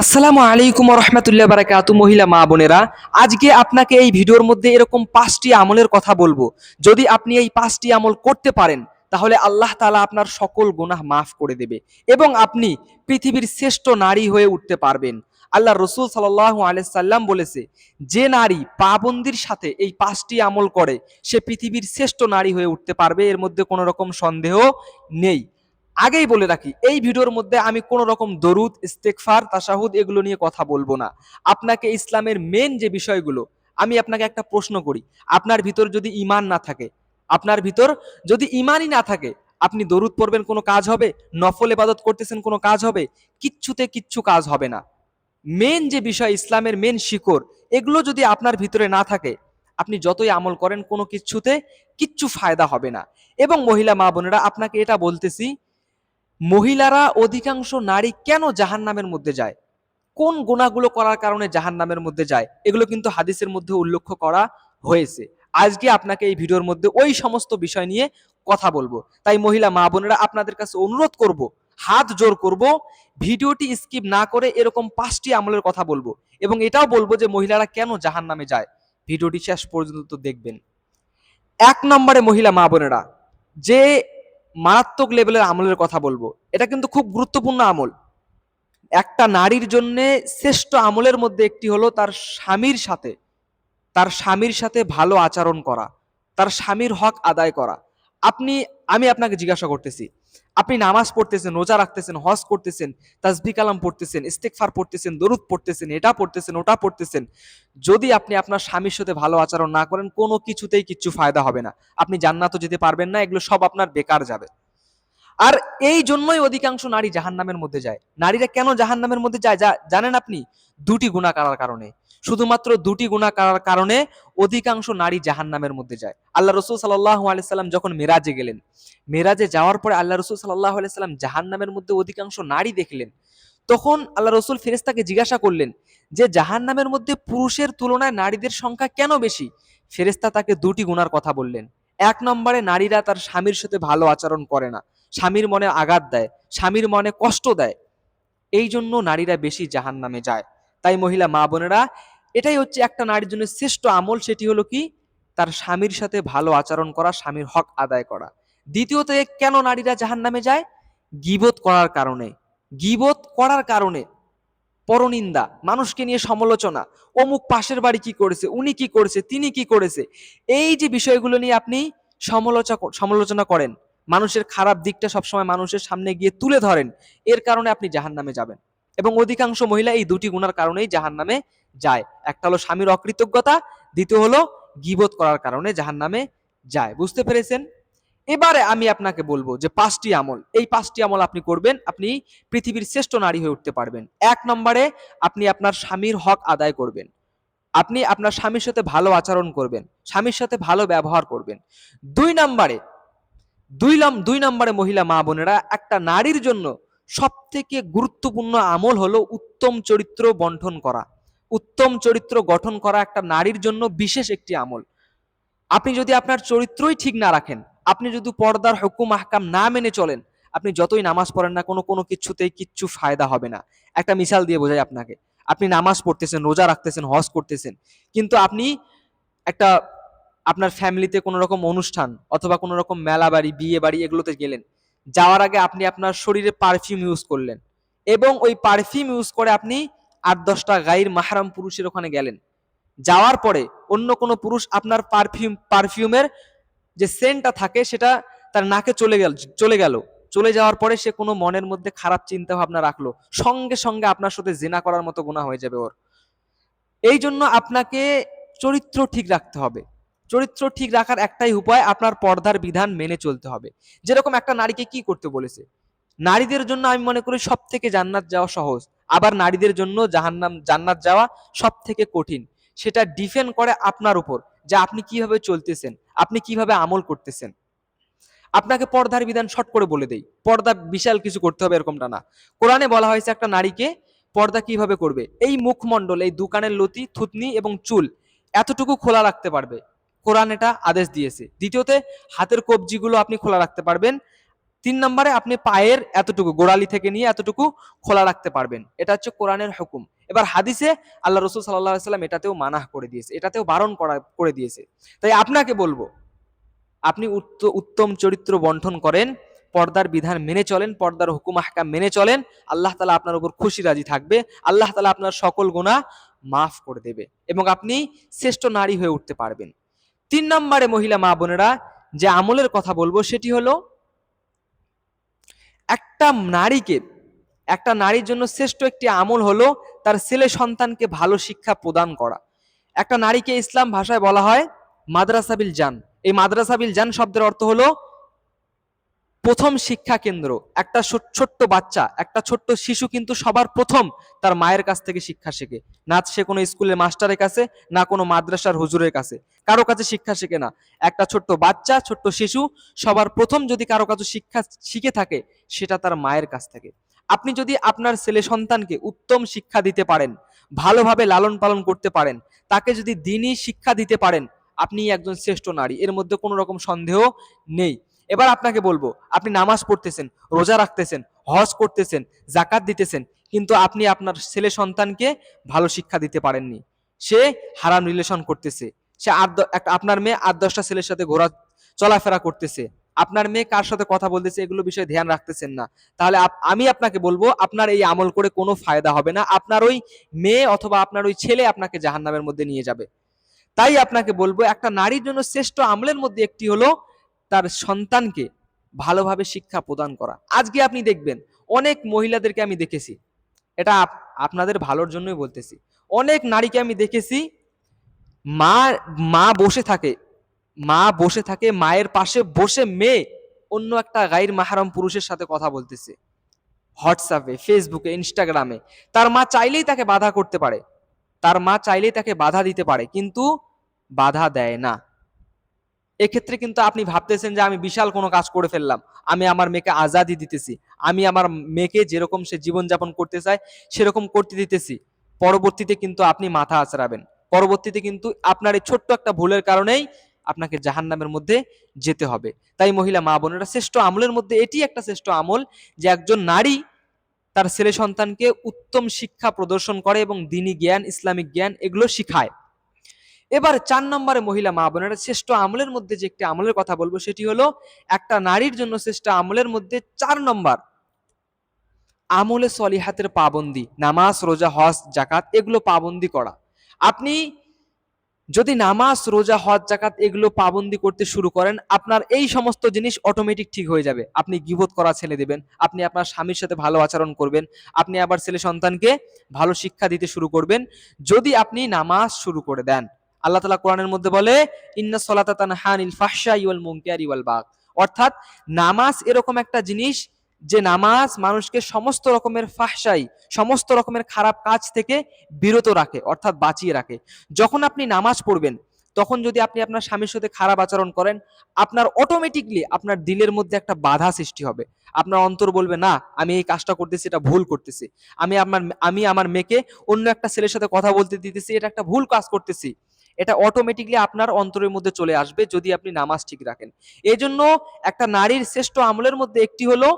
আসসালামু আলাইকুম রহমতুল্লাহ বারাকাতু। মহিলা মা বোনেরা, আজকে আপনাকে এই ভিডিওর মধ্যে এরকম 5টি আমলের কথা বলবো। যদি আপনি এই 5টি আমল করতে পারেন তাহলে আল্লাহ তাআলা আপনার সকল গুনাহ মাফ করে দেবে এবং আপনি পৃথিবীর শ্রেষ্ঠ নারী হয়ে উঠতে পারবেন। আল্লাহ রসুল সাল্লাল্লাহু আলাইহি সাল্লাম বলেছে, যে নারী পাবন্দির সাথে এই 5টি আমল করে সে পৃথিবীর শ্রেষ্ঠ নারী হয়ে উঠতে পারবে, এর মধ্যে কোনো রকম সন্দেহ নেই। আগেই বলে রাখি, এই ভিডিওর মধ্যে আমি কোনো রকম দরুদ, ইস্তেগফার, তাশাহুদ এগুলো নিয়ে কথা বলবো না। আপনাকে ইসলামের মেন যে বিষয়গুলো, আমি আপনাকে একটা প্রশ্ন করি, আপনার ভিতর যদি ঈমান না থাকে, আপনার ভিতর যদি ঈমানই না থাকে, আপনি দরুদ পড়বেন কোনো কাজ হবে? নফল ইবাদত করতেছেন কোনো কাজ হবে? কিচ্ছুতে কিচ্ছু কাজ হবে না। মেন যে বিষয়, ইসলামের মেন শিকড়, এগুলো যদি আপনার ভিতরে না থাকে, আপনি যতই আমল করেন কোনো কিচ্ছুতে কিচ্ছু ফায়দা হবে না। এবং মহিলা মা বোনেরা, আপনাকে এটা বলতেছি, মহিলারা অধিকাংশ নারী কেন জাহান্নামের মধ্যে যায়, কোন গুনাহগুলো করার কারণে জাহান্নামের মধ্যে যায়, এগুলো কিন্তু হাদিসের মধ্যে উল্লেখ করা হয়েছে। আজকে আপনাকে এই ভিডিওর মধ্যে ওই সমস্ত বিষয় নিয়ে কথা বলবো। তাই মহিলা মা বোনেরা, আপনাদের কাছে অনুরোধ করব, হাত জোর করব, ভিডিওটি স্কিপ না করে এরকম 5টি আমলের কথা বলবো এবং এটাও বলবো যে মহিলারা কেন জাহান্নামে যায়। ভিডিওটি শেষ পর্যন্ত দেখবেন। 1 নম্বরে মহিলা মা বোনেরা, যে মারাত্মক লেভেলের আমলের কথা বলবো, এটা কিন্তু খুব গুরুত্বপূর্ণ আমল। একটা নারীর জন্য শ্রেষ্ঠ আমলের মধ্যে একটি হলো তার স্বামীর সাথে ভালো আচরণ করা, তার স্বামীর হক আদায় করা। আপনি আমি আপনাকে জিজ্ঞাসা করতেছি, আপনি নামাজ পড়তেছেন, রোজা রাখতেছেন, হজ করতেছেন, তাসবিহ কালাম পড়তেছেন, ইস্তেগফার পড়তেছেন, দরুদ পড়তেছেন, এটা পড়তেছেন, ওটা পড়তেছেন, যদি আপনি আপনার স্বামীর সাথে ভালো আচরণ না করেন, কোনো কিছুতেই কিচ্ছু ফায়দা হবে না। আপনি জান্নাতও যেতে পারবেন না, এগুলো সব আপনার বেকার যাবে। আর এই জন্যই অধিকাংশ নারী জাহান্নামের মধ্যে যায়। নারীরা কেন জাহান্নামের মধ্যে যায় জানেন আপনি? 2টি গুনাহ করার কারণে। শুধুমাত্র 2টি গুনাহ করার কারণে অধিকাংশ নারী জাহান্নামের মধ্যে যায়। আল্লাহ রসুল সাল্লাল্লাহু আলাইহি সাল্লাম যখন মেরাজে গেলেন, মেরাজে যাওয়ার পরে আল্লাহ রসুল সাল্লাল্লাহু আলাইহি সাল্লাম জাহান্নামের মধ্যে অধিকাংশ নারী দেখলেন। তখন আল্লাহ রসুল ফেরেশতাকে জিজ্ঞাসা করলেন যে জাহান্নামের মধ্যে পুরুষের তুলনায় নারীদের সংখ্যা কেন বেশি? ফেরেশতা তাকে 2টি গুনার কথা বললেন। 1 নম্বরে, নারীরা তার স্বামীর সাথে ভালো আচরণ করে না, স্বামীর মনে আঘাত দেয়, স্বামীর মনে কষ্ট দেয়, এই জন্য নারীরা বেশি জাহান্নামে যায়। তাই মহিলা মা বোনেরা, এটাই হচ্ছে একটা নারীর জন্য শ্রেষ্ঠ আমল, সেটি হলো কি? তার স্বামীর সাথে ভালো আচরণ করা, স্বামীর হক আদায় করা। দ্বিতীয়ত, কেন নারীরা জাহান্নামে যায়? গীবত করার কারণে। গীবত করার কারণে পরনিন্দা, মানুষকে নিয়ে সমালোচনা, অমুক পাশের বাড়ি কি করেছে, উনি কি করেছে, তিনি কি করেছে, এই যে বিষয়গুলো নিয়ে আপনি সমালোচনা করেন, মানুষের খারাপ দিকটা সবসময় মানুষের সামনে গিয়ে তুলে ধরেন, এর কারণে আপনি জাহান্নামে যাবেন। এবং অধিকাংশ মহিলা এই 2টি গুনার কারণেই জাহান্নামে যায়। একটা হলো স্বামীর অকৃতজ্ঞতা, দ্বিতীয় হলো গীবত করার কারণে জাহান্নামে যায়। বুঝতে পেরেছেন? এবারে আমি আপনাকে বলবো যে 5টি আমল, এই 5টি আমল আপনি করবেন, আপনি পৃথিবীর শ্রেষ্ঠ নারী হয়ে উঠতে পারবেন। 1 নম্বরে, আপনি আপনার স্বামীর হক আদায় করবেন, আপনি আপনার স্বামীর সাথে ভালো আচরণ করবেন, স্বামীর সাথে ভালো ব্যবহার করবেন। 2 নম্বরে, 2 নম্বরে মহিলা মা বোনেরা, একটা নারীর জন্য সব থেকে গুরুত্বপূর্ণ আমল হলো উত্তম চরিত্র বন্টন করা। উত্তম চরিত্র গঠন করা একটা নারীর জন্য বিশেষ একটি আমল। আপনি যদি আপনার চরিত্রই ঠিক না রাখেন, আপনি যদি পর্দার হুকুম আহকাম না মেনে চলেন, আপনি যতই নামাজ পড়েন না, কোনো কিছুতেই কিচ্ছু ফায়দা হবে না। একটা মিসাল দিয়ে বোঝাই আপনাকে, আপনি নামাজ পড়তেছেন, রোজা রাখতেছেন, হজ করতেছেন, কিন্তু আপনি একটা আপনার ফ্যামিলিতে কোনো রকম অনুষ্ঠান অথবা কোনো রকম মেলা বাড়ি, বিয়ে বাড়ি এগুলোতে গেলেন, যাওয়ার আগে আপনি আপনার শরীরে পারফিউম ইউজ করলেন এবং ওই পারফিউম ইউজ করে আপনি 8-10টা গাইর মাহরাম পুরুষের ওখানে গেলেন। যাওয়ার পরে অন্য কোনো পুরুষ আপনার পারফিউমের যে সেন্টটা থাকে সেটা তার নাকে চলে গেল। চলে যাওয়ার পরে সে কোনো মনের মধ্যে খারাপ চিন্তা ভাবনা রাখলো, সঙ্গে সঙ্গে আপনার সাথে জিনা করার মতো গুনাহ হয়ে যাবে ওর। এই জন্য আপনাকে চরিত্র ঠিক রাখতে হবে। চরিত্র ঠিক রাখার একটাই উপায়, আপনার পর্দার বিধান মেনে চলতে হবে। যেরকম একটা নারীকে কি করতে বলেছে, নারীদের জন্য আমি মনে করি সব থেকে জান্নাত যাওয়া সহজ, আবার নারীদের জন্য জান্নাত যাওয়া সব থেকে কঠিন। সেটা ডিপেন্ড করে আপনার উপর, যে আপনি কিভাবে চলতেছেন, আপনি কিভাবে আমল করতেছেন। আপনাকে পর্দার বিধান শর্ট করে বলে দেই, পর্দা বিশাল কিছু করতে হবে এরকমটা না। কোরআনে বলা হয়েছে একটা নারীকে পর্দা কিভাবে করবে, এই মুখমণ্ডল, এই দুকানের লতি, থুতনি এবং চুল এতটুকু খোলা রাখতে পারবে, কোরআন এটা আদেশ দিয়েছে। দ্বিতীয়তে, হাতের কবজিগুলো আপনি খোলা রাখতে পারবেন, 3 নম্বরে আপনি পায়ের এতটুকু গোড়ালি থেকে নিয়ে এতটুকু খোলা রাখতে পারবেন, এটা হচ্ছে কোরআনের হুকুম। এবার হাদিসে আল্লাহ রসুল সাল্লাল্লাহু আলাইহি সাল্লাম এটাতেও মানাহ করে দিয়েছে, এটাতেও বারণ করে দিয়েছে। তাই আপনাকে বলবো, আপনি উত্তম চরিত্র বন্টন করেন, পর্দার বিধান মেনে চলেন, পর্দার হুকুম আহকাম মেনে চলেন, আল্লাহ তাআলা আপনার উপর খুশি রাজি থাকবে, আল্লাহ তাআলা আপনার সকল গুনাহ মাফ করে দেবে এবং আপনি শ্রেষ্ঠ নারী হয়ে উঠতে পারবেন। 3 নম্বরে মহিলা মা বোনেরা যে আমলের কথা বলবো সেটি হলো, একটা নারীকে, একটা নারীর জন্য শ্রেষ্ঠ একটি আমল হলো তার ছেলে সন্তানকে ভালো শিক্ষা প্রদান করা। একটা নারীকে ইসলাম ভাষায় বলা হয় মাদ্রাসা বিল জান। এই মাদ্রাসা বিল জান শব্দের অর্থ হলো প্রথম শিক্ষা কেন্দ্র। একটা ছোট্ট বাচ্চা, একটা ছোট্ট শিশু কিন্তু সবার প্রথম তার মায়ের কাছ থেকে শিক্ষা শেখে না। সে কোনো স্কুলের মাস্টারের কাছে, না কোনো মাদ্রাসার হুজুরের কাছে, কারো কাছে শিক্ষা শেখে না। একটা ছোট্ট বাচ্চা, ছোট্ট শিশু সবার প্রথম যদি কারো কাছে শিক্ষা শিখে থাকে, সেটা তার মায়ের কাছ থেকে। আপনি যদি আপনার ছেলে সন্তানকে উত্তম শিক্ষা দিতে পারেন, ভালোভাবে লালন পালন করতে পারেন, তাকে যদি দ্বীনি শিক্ষা দিতে পারেন, আপনি একজন শ্রেষ্ঠ নারী, এর মধ্যে কোনো রকম সন্দেহ নেই। এবার আপনাকে বলবো, আপনি নামাজ পড়তেছেন, রোজা রাখতেছেন, হজ করতেছেন, জাকাত দিতেছেন, কিন্তু আপনি আপনার ছেলে সন্তানকে ভালো শিক্ষা দিতে পারেননি। সে হারাম রিলেশন করতেছে, সে আপনার মেয়ে 8-10টা ছেলের সাথে চলাফেরা করতেছে, আপনার মেয়ে কার সাথে কথা বলতেছে, এগুলো বিষয়ে ধ্যান রাখতেছেন না, তাহলে আমি আপনাকে বলবো আপনার এই আমল করে কোনো ফায়দা হবে না। আপনার ওই মেয়ে অথবা আপনার ওই ছেলে আপনাকে জাহান্নামের মধ্যে নিয়ে যাবে। তাই আপনাকে বলবো, একটা নারীর জন্য শ্রেষ্ঠ আমলের মধ্যে একটি হলো তার সন্তানকে ভালোভাবে শিক্ষা প্রদান করা। আজকে আপনি দেখবেন অনেক মহিলাদেরকে আমি দেখেছি, এটা আপনাদের ভালোর জন্যই বলতেছি, অনেক নারীকে আমি দেখেছি মা মা বসে থাকে, মা বসে থাকে, মায়ের পাশে বসে মেয়ে অন্য একটা গাইর মাহরাম পুরুষের সাথে কথা বলতেছে, হোয়াটসঅ্যাপে, ফেসবুকে, ইনস্টাগ্রামে। তার মা চাইলেই তাকে বাধা করতে পারে, তার মা চাইলেই তাকে বাধা দিতে পারে, কিন্তু বাধা দেয় না। এক্ষেত্রে কিন্তু আপনি ভাবতেছেন যে আমি বিশাল কোনো কাজ করে ফেললাম, আমি আমার মেয়েকে আজাদি দিতেছি, আমি আমার মেয়েকে যেরকম সে জীবনযাপন করতে চায় সেরকম করতে দিতেছি। পরবর্তীতে কিন্তু আপনি মাথা আঁচড়াবেন, পরবর্তীতে কিন্তু আপনার এই ছোট্ট একটা ভুলের কারণেই আপনাকে জাহান্নামের মধ্যে যেতে হবে। তাই মহিলা মা বোনেরা, শ্রেষ্ঠ আমলের মধ্যে এটি একটা শ্রেষ্ঠ আমল যে একজন নারী তার ছেলে সন্তানকে উত্তম শিক্ষা প্রদর্শন করে এবং দ্বীনি জ্ঞান, ইসলামিক জ্ঞান এগুলো শিখায়। এবার 4 নম্বরে মহিলা মা বোনেরা, শ্রেষ্ঠ আমলের মধ্যে যে একটি আমলের কথা বলবো সেটি হলো, একটা নারীর জন্য শ্রেষ্ঠ আমলের মধ্যে 4 নম্বর আমলে সলিহাতের পাবন্দি, নামাজ, রোজা, হজ, জাকাত এগুলো পাবন্দি করা। আপনি যদি নামাজ, রোজা, হজ, জাকাত এগুলো পাবন্দি করতে শুরু করেন, আপনার এই সমস্ত জিনিস অটোমেটিক ঠিক হয়ে যাবে। আপনি গীবত করা ছেড়ে দেবেন, আপনি আপনার স্বামীর সাথে ভালো আচরণ করবেন, আপনি আবার ছেলে সন্তানকে ভালো শিক্ষা দিতে শুরু করবেন যদি আপনি নামাজ শুরু করে দেন। আল্লাহ তাআলা কোরআনের মধ্যে বলে, ইন্না সলাতা তানহা আনিল ফাহশাই ওয়াল মুনকারি ওয়াল বাগ। অর্থাৎ নামাজ এরকম একটা জিনিস যে নামাজ মানুষকে সমস্ত রকমের ফাহশাই, সমস্ত রকমের খারাপ কাজ থেকে বিরত রাখে, অর্থাৎ বাঁচিয়ে রাখে। যখন আপনি নামাজ পড়বেন, তখন যদি আপনি আপনার স্বামীর সাথে খারাপ আচরণ করেন, আপনার অটোমেটিকলি আপনার দিলের মধ্যে একটা বাধা সৃষ্টি হবে। আপনার অন্তর বলবে, না আমি এই কাজটা করতেছি, এটা ভুল করতেছি, আমি আমার মেয়েকে অন্য একটা ছেলের সাথে কথা বলতে দিতেছি, এটা একটা ভুল কাজ করতেছি। এটা অটোমেটিকলি আপনার অন্তরের মধ্যে চলে আসবে যদি আপনি নামাজ ঠিক রাখেন। এই জন্য একটা নারীর শ্রেষ্ঠ আমলের মধ্যে একটি হলো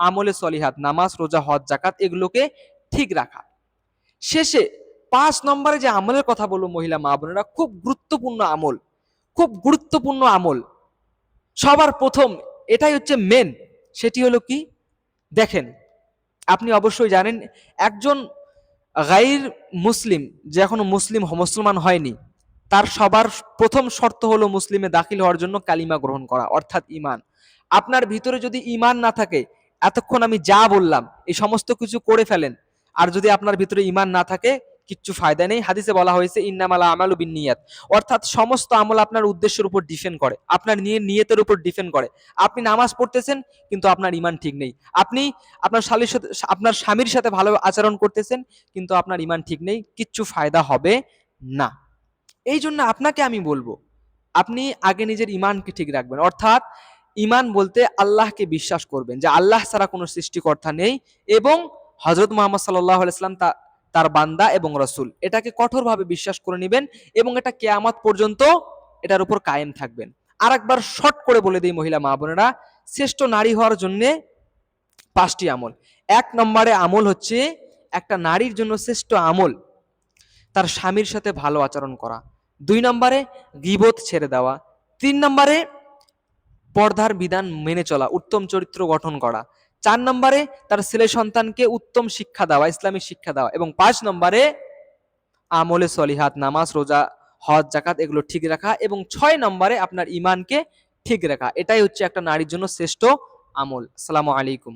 আমলে সলিহাত, নামাজ, রোজা, হজ, জাকাত এগুলোকে ঠিক রাখা। শেষে 5 নম্বরে যে আমলের কথা বলবো মহিলা মা বোনেরা, খুব গুরুত্বপূর্ণ আমল, খুব গুরুত্বপূর্ণ আমল, সবার প্রথম এটাই হচ্ছে মেন। সেটি হলো কি, দেখেন আপনি অবশ্যই জানেন একজন গাইর মুসলিম যে এখনো মুসলমান হয়নি, তার সবার প্রথম শর্ত হলো মুসলিমে দাখিল হওয়ার জন্য কালিমা গ্রহণ করা, অর্থাৎ ঈমান। আপনার ভিতরে যদি ঈমান না থাকে, এতক্ষণ আমি যা বললাম এই সমস্ত কিছু করে ফেলেন, আর যদি আপনার ভিতরে ঈমান না থাকে কিচ্ছু ফায়দা নেই। হাদিসে বলা হয়েছে ইন্নামাল আমালু বিন্নিয়াত, অর্থাৎ সমস্ত আমল আপনার উদ্দেশ্যের উপর ডিপেন্ড করে, আপনার নিয়তের উপর ডিপেন্ড করে। আপনি নামাজ পড়তেছেন কিন্তু আপনার ঈমান ঠিক নেই, আপনি আপনার স্বামীর সাথে ভালো আচরণ করতেছেন কিন্তু আপনার ঈমান ঠিক নেই, কিচ্ছু ফায়দা হবে না। এই জন্য আপনাকে আমি বলবো, আপনি আগে নিজের ঈমানকে ঠিক রাখবেন, অর্থাৎ ঈমান বলতে আল্লাহকে বিশ্বাস করবেন যে আল্লাহ ছাড়া কোনো সৃষ্টিকর্তা নেই এবং হযরত মুহাম্মদ সাল্লাল্লাহু আলাইহি ওয়াসাল্লাম তার বান্দা এবং রাসূল। এটাকে কঠোরভাবে বিশ্বাস করে নেবেন এবং এটা কিয়ামত পর্যন্ত এটার উপর কায়েম থাকবেন। আরেকবার শর্ট করে বলে দিই মহিলা মা বোনেরা, শ্রেষ্ঠ নারী হওয়ার জন্য 5টি আমল। 1 নম্বরে আমল হচ্ছে, একটা নারীর জন্য শ্রেষ্ঠ আমল তার স্বামীর সাথে ভালো আচরণ করা। 2 নম্বরে গীবত ছেড়ে দেওয়া। 3 নম্বরে পর্দার বিধান মেনে চলা, উত্তম চরিত্র গঠন করা। 4 নম্বরে তার ছেলে সন্তানকে উত্তম শিক্ষা দেওয়া, ইসলামিক শিক্ষা দেওয়া। এবং 5 নম্বরে আমলে সলিহাত, নামাজ, রোজা, হজ, জাকাত এগুলো ঠিক রাখা। এবং 6 নম্বরে আপনার ইমানকে ঠিক রাখা। এটাই হচ্ছে একটা নারীর জন্য শ্রেষ্ঠ আমল। আসসালামু আলাইকুম।